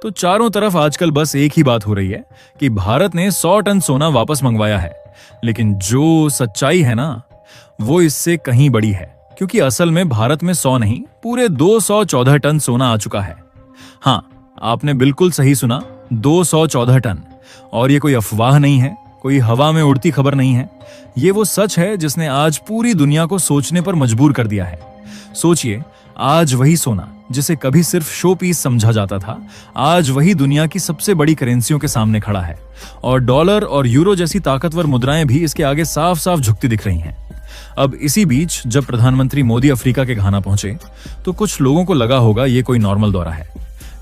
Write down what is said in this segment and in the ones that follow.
तो चारों तरफ आजकल बस एक ही बात हो रही है कि भारत ने 100 टन सोना वापस मंगवाया है। लेकिन जो सच्चाई है ना, वो इससे कहीं बड़ी है, क्योंकि असल में भारत में 100 नहीं, पूरे 214 टन सोना आ चुका है। हाँ, आपने बिल्कुल सही सुना, 214 टन। और ये कोई अफवाह नहीं है, कोई हवा में उड़ती खबर नहीं है। ये वो सच है जिसने आज पूरी दुनिया को सोचने पर मजबूर कर दिया है। सोचिए, आज वही सोना जिसे कभी सिर्फ शो पीस समझा जाता था, आज वही दुनिया की सबसे बड़ी करेंसियों के सामने खड़ा है। और डॉलर और यूरो जैसी ताकतवर मुद्राएं भी इसके आगे साफ साफ झुकती दिख रही हैं। अब इसी बीच जब प्रधानमंत्री मोदी अफ्रीका के घाना पहुंचे, तो कुछ लोगों को लगा होगा ये कोई नॉर्मल दौरा है।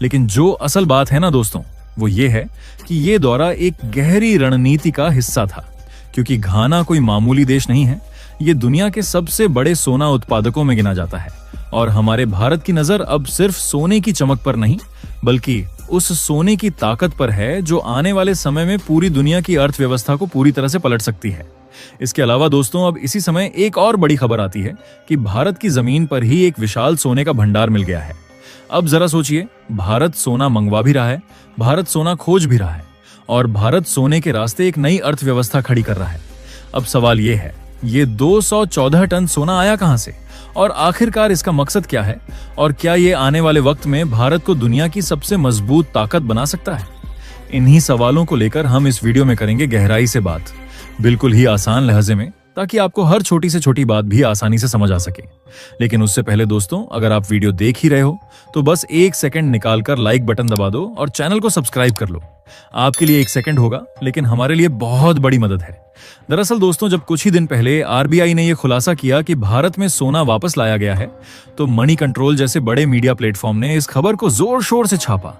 लेकिन जो असल बात है ना दोस्तों, वो ये है कि ये दौरा एक गहरी रणनीति का हिस्सा था। क्योंकि घाना कोई मामूली देश नहीं है, ये दुनिया के सबसे बड़े सोना उत्पादकों में गिना जाता है। और हमारे भारत की नजर अब सिर्फ सोने की चमक पर नहीं, बल्कि उस सोने की ताकत पर है जो आने वाले समय में पूरी दुनिया की अर्थव्यवस्था को पूरी तरह से पलट सकती है। इसके अलावा दोस्तों, अब इसी समय एक और बड़ी खबर आती है कि भारत की जमीन पर ही एक विशाल सोने का भंडार मिल गया है। अब जरा सोचिए, भारत सोना मंगवा भी रहा है, भारत सोना खोज भी रहा है, और भारत सोने के रास्ते एक नई अर्थव्यवस्था खड़ी कर रहा है। अब सवाल ये है, ये 214 टन सोना आया कहां से, और आखिरकार इसका मकसद क्या है, और क्या ये आने वाले वक्त में भारत को दुनिया की सबसे मजबूत ताकत बना सकता है? इन्हीं सवालों को लेकर हम इस वीडियो में करेंगे गहराई से बात, बिल्कुल ही आसान लहजे में, ताकि आपको हर छोटी से छोटी बात भी आसानी से समझ आ सके। लेकिन उससे पहले दोस्तों, अगर आप वीडियो देख ही रहे हो तो बस 1 सेकंड निकालकर लाइक बटन दबा दो और चैनल को सब्सक्राइब कर लो। आपके लिए 1 सेकंड होगा, लेकिन हमारे लिए बहुत बड़ी मदद है। दरअसल दोस्तों, जब कुछ ही दिन पहले आरबीआई ने यह खुलासा किया कि भारत में सोना वापस लाया गया है, तो मनी कंट्रोल जैसे बड़े मीडिया प्लेटफॉर्म ने इस खबर को जोर शोर से छापा।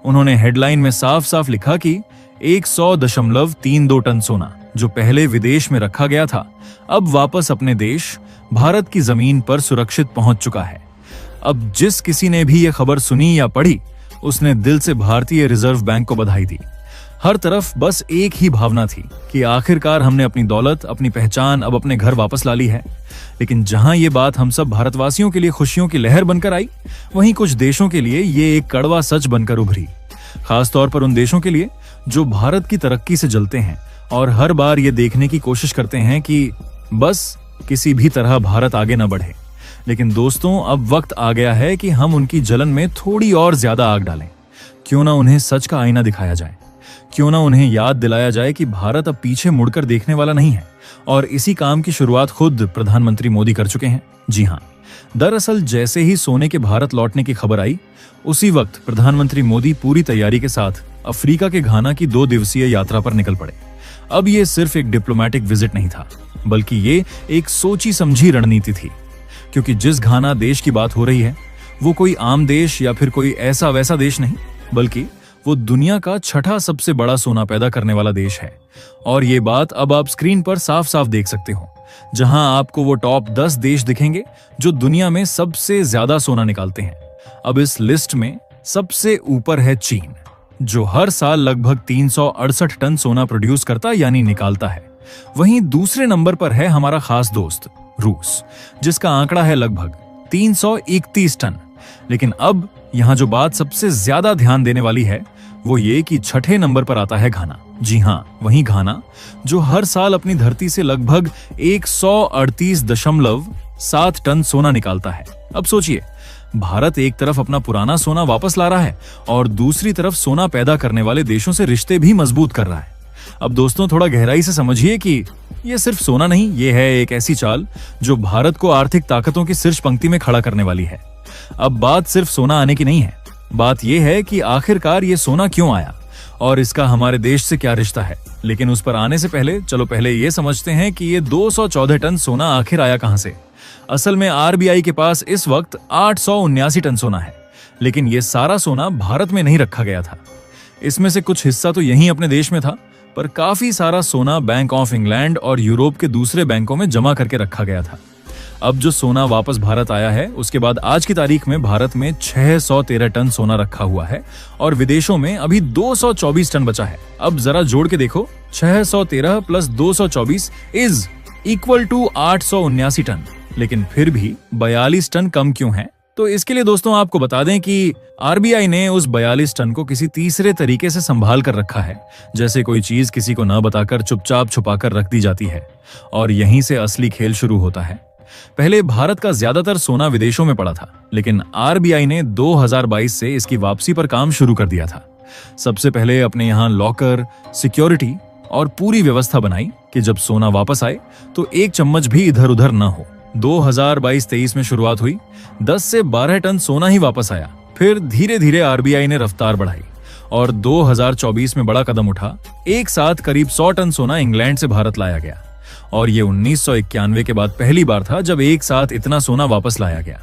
उन्होंने हेडलाइन में साफ साफ लिखा कि 100.32 टन सोना जो पहले विदेश में रखा गया था, अब वापस अपने देश भारत की जमीन पर सुरक्षित पहुंच चुका है। अब जिस किसी ने भी यह खबर सुनी या पढ़ी, उसने दिल से भारतीय रिजर्व बैंक को बधाई दी। हर तरफ बस एक ही भावना थी कि आखिरकार हमने अपनी दौलत, अपनी पहचान अब अपने घर वापस ला ली है। लेकिन जहां ये बात हम सब भारतवासियों के लिए खुशियों की लहर बनकर आई, वहीं कुछ देशों के लिए ये एक कड़वा सच बनकर उभरी। खासतौर पर उन देशों के लिए जो भारत की तरक्की से जलते हैं और हर बार ये देखने की कोशिश करते हैं कि बस किसी भी तरह भारत आगे न बढ़े। लेकिन दोस्तों, अब वक्त आ गया है कि हम उनकी जलन में थोड़ी और ज्यादा आग डालें। क्यों ना उन्हें सच का आईना दिखाया जाए, क्यों ना उन्हें याद दिलाया जाए कि भारत अब पीछे मुड़कर देखने वाला नहीं है। और इसी काम की शुरुआत खुद प्रधानमंत्री मोदी कर चुके हैं। जी हाँ, दरअसल जैसे ही सोने के भारत लौटने की खबर आई, उसी वक्त प्रधानमंत्री मोदी पूरी तैयारी के साथ अफ्रीका के घाना की 2 दिवसीय यात्रा पर निकल पड़े। अब ये सिर्फ एक डिप्लोमेटिक विजिट नहीं था, बल्कि ये एक सोची समझी रणनीति थी। क्योंकि जिस घाना देश की बात हो रही है, वो कोई आम देश या फिर कोई ऐसा वैसा देश नहीं, बल्कि वो दुनिया का 6ठा सबसे बड़ा सोना पैदा करने वाला देश है। और ये बात अब आप स्क्रीन पर साफ साफ देख सकते हो, जहां आपको वो टॉप 10 देश दिखेंगे जो दुनिया में सबसे ज्यादा सोना निकालते हैं। अब इस लिस्ट में सबसे ऊपर है चीन, जो हर साल लगभग 368 टन सोना प्रोड्यूस करता यानी निकालता है। वहीं दूसरे नंबर पर है हमारा खास दोस्त रूस, जिसका आंकड़ा है लगभग 331 टन। लेकिन अब यहां जो बात सबसे ज्यादा ध्यान देने वाली है, वो ये कि 6ठे नंबर पर आता है घाना। जी हां, वही घाना जो हर साल अपनी धरती से लगभग 138.7 टन सोना निकालता है। अब सोचिए, भारत एक तरफ अपना पुराना सोना वापस ला रहा है और दूसरी तरफ सोना पैदा करने वाले देशों से रिश्ते भी मजबूत कर रहा है। अब दोस्तों, थोड़ा गहराई से समझिए कि यह सिर्फ सोना नहीं, यह है एक ऐसी चाल जो भारत को आर्थिक ताकतों की शीर्ष पंक्ति में खड़ा करने वाली है। अब बात सिर्फ सोना आने की नहीं है, बात यह है कि आखिरकार ये सोना क्यों आया और इसका हमारे देश से क्या रिश्ता है। लेकिन उस पर आने से पहले चलो पहले ये समझते हैं कि ये 214 टन सोना आखिर आया कहां से। असल में आरबीआई के पास इस वक्त 879 टन सोना है, लेकिन ये सारा सोना भारत में नहीं रखा गया था। इसमें से कुछ हिस्सा तो यहीं अपने देश में था, पर काफी सारा सोना बैंक ऑफ इंग्लैंड और यूरोप के दूसरे बैंकों में जमा करके रखा गया था। अब जो सोना वापस भारत आया है, उसके बाद आज की तारीख में भारत में 613 टन सोना रखा हुआ है और विदेशों में अभी 224 टन बचा है। अब जरा जोड़ के देखो, 613 plus 224 is equal to 879 ton. लेकिन फिर भी 42 टन कम क्यों है? तो इसके लिए दोस्तों आपको बता दें कि आरबीआई ने उस 42 टन को किसी तीसरे तरीके से संभाल कर रखा है, जैसे कोई चीज किसी को न बताकर चुपचाप छुपाकर रख दी जाती है। और यहीं से असली खेल शुरू होता है। पहले भारत का ज्यादातर सोना विदेशों में पड़ा था, लेकिन आरबीआई ने 2022 से इसकी वापसी पर काम शुरू कर दिया था। सबसे पहले अपने यहाँ लॉकर, सिक्योरिटी और पूरी व्यवस्था बनाई कि जब सोना वापस आए तो एक चम्मच भी इधर उधर न हो। 2022-23 में शुरुआत हुई, 10 से 12 टन सोना ही वापस आया। फिर धीरे धीरे आरबीआई ने रफ्तार बढ़ाई और 2024 में बड़ा कदम उठा। एक साथ करीब 100 टन सोना इंग्लैंड से भारत लाया गया और ये 1991 के बाद पहली बार था जब एक साथ इतना सोना वापस लाया गया।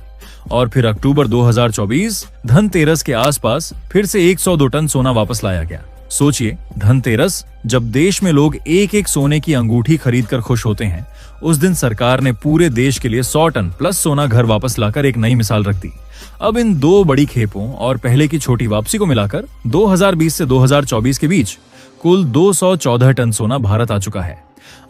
और फिर अक्टूबर 2024 धनतेरस के आसपास फिर से 102 टन सोना वापस लाया गया। सोचिए, धनतेरस, जब देश में लोग एक एक सोने की अंगूठी खरीद कर खुश होते हैं, उस दिन सरकार ने पूरे देश के लिए 100 टन प्लस सोना घर वापस लाकर एक नई मिसाल रख दी। अब इन दो बड़ी खेपों और पहले की छोटी वापसी को मिलाकर 2020 से 2024 के बीच कुल 214 टन सोना भारत आ चुका है।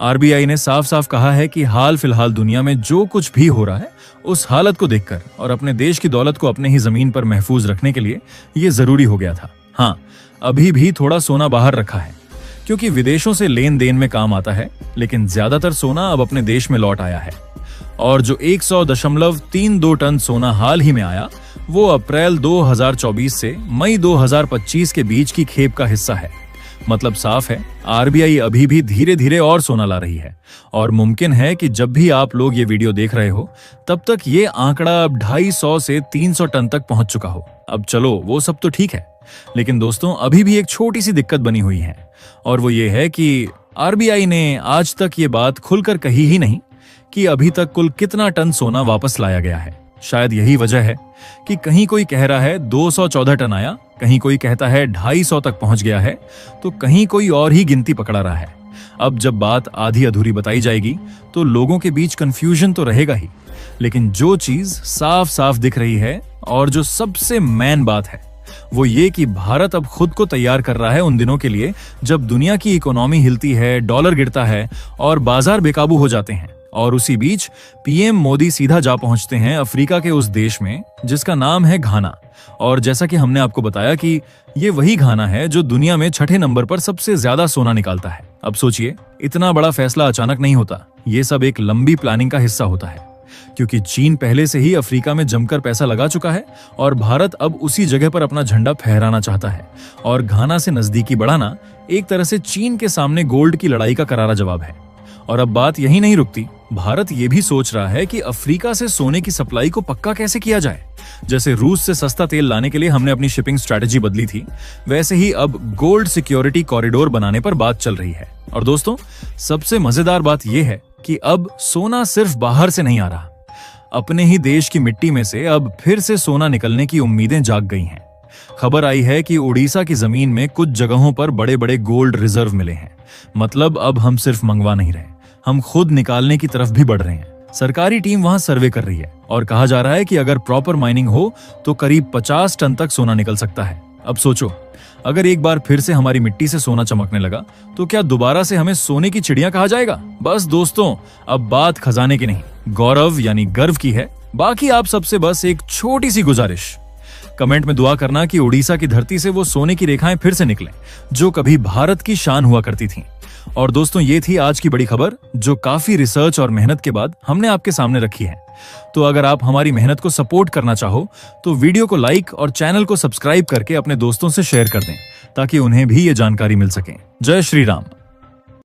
आरबीआई ने साफ साफ कहा है कि हाल फिलहाल दुनिया में जो कुछ भी हो रहा है, उस हालत को देखकर और अपने देश की दौलत को अपने ही जमीन पर महफूज रखने के लिए ये जरूरी हो गया था। हाँ, अभी भी थोड़ा सोना बाहर रखा है क्योंकि विदेशों से लेन देन में काम आता है, लेकिन ज्यादातर सोना अब अपने देश में लौट आया है। और जो 100.32 टन सोना हाल ही में आया, वो अप्रैल 2024 से मई 2025 के बीच की खेप का हिस्सा है। मतलब साफ है, आरबीआई अभी भी धीरे धीरे और सोना ला रही है और मुमकिन है कि जब भी आप लोग ये वीडियो देख रहे हो, तब तक ये आंकड़ा अब 250 से 300 टन तक पहुंच चुका हो। अब चलो, वो सब तो ठीक है, लेकिन दोस्तों अभी भी एक छोटी सी दिक्कत बनी हुई है और वो ये है कि आरबीआई ने आज तक ये बात खुलकर कही ही नहीं कि अभी तक कुल कितना टन सोना वापस लाया गया है। शायद यही वजह है कि कहीं कोई कह रहा है 214 टन आया, कहीं कोई कहता है 250 तक पहुंच गया है, तो कहीं कोई और ही गिनती पकड़ा रहा है। अब जब बात आधी अधूरी बताई जाएगी तो लोगों के बीच कंफ्यूजन तो रहेगा ही, लेकिन जो चीज साफ साफ दिख रही है और जो सबसे मेन बात है, वो ये कि भारत अब खुद को तैयार कर रहा है उन दिनों के लिए जब दुनिया की इकोनॉमी हिलती है, डॉलर गिरता है और बाजार बेकाबू हो जाते हैं। और उसी बीच पीएम मोदी सीधा जा पहुंचते हैं अफ्रीका के उस देश में जिसका नाम है घाना। और जैसा कि हमने आपको बताया कि ये वही घाना है जो दुनिया में 6ठे नंबर पर सबसे ज्यादा सोना निकालता है। अब सोचिए, इतना बड़ा फैसला अचानक नहीं होता, ये सब एक लंबी प्लानिंग का हिस्सा होता है, क्योंकि चीन पहले से ही अफ्रीका में जमकर पैसा लगा चुका है और भारत अब उसी जगह पर अपना झंडा फहराना चाहता है। और घाना से नजदीकी बढ़ाना एक तरह से चीन के सामने गोल्ड की लड़ाई का करारा जवाब है। और अब बात यही नहीं रुकती, भारत ये भी सोच रहा है कि अफ्रीका से सोने की सप्लाई को पक्का कैसे किया जाए। जैसे रूस से सस्ता तेल लाने के लिए हमने अपनी शिपिंग स्ट्रेटेजी बदली थी, वैसे ही अब गोल्ड सिक्योरिटी कॉरिडोर बनाने पर बात चल रही है। और दोस्तों, सबसे मजेदार बात यह है कि अब सोना सिर्फ बाहर से नहीं आ रहा, अपने ही देश की मिट्टी में से अब फिर से सोना निकलने की उम्मीदें जाग गई हैं। खबर आई है कि उड़ीसा की जमीन में कुछ जगहों पर बड़े बड़े गोल्ड रिजर्व मिले हैं। मतलब अब हम सिर्फ मंगवा नहीं रहे, हम खुद निकालने की तरफ भी बढ़ रहे हैं। सरकारी टीम वहां सर्वे कर रही है और कहा जा रहा है कि अगर प्रॉपर माइनिंग हो तो करीब 50 टन तक सोना निकल सकता है। अब सोचो, अगर एक बार फिर से हमारी मिट्टी से सोना चमकने लगा तो क्या दोबारा से हमें सोने की चिड़िया कहा जाएगा? बस दोस्तों, अब बात खजाने की नहीं, गौरव यानी गर्व की है। बाकी आप सबसे बस एक छोटी सी गुजारिश, कमेंट में दुआ करना कि उड़ीसा की धरती से वो सोने की रेखाएं फिर से निकलें जो कभी भारत की शान हुआ करती थीं। और दोस्तों, ये थी आज की बड़ी खबर जो काफी रिसर्च और मेहनत के बाद हमने आपके सामने रखी है। तो अगर आप हमारी मेहनत को सपोर्ट करना चाहो तो वीडियो को लाइक और चैनल को सब्सक्राइब करके अपने दोस्तों से शेयर कर दें ताकि उन्हें भी ये जानकारी मिल सके। जय श्री राम।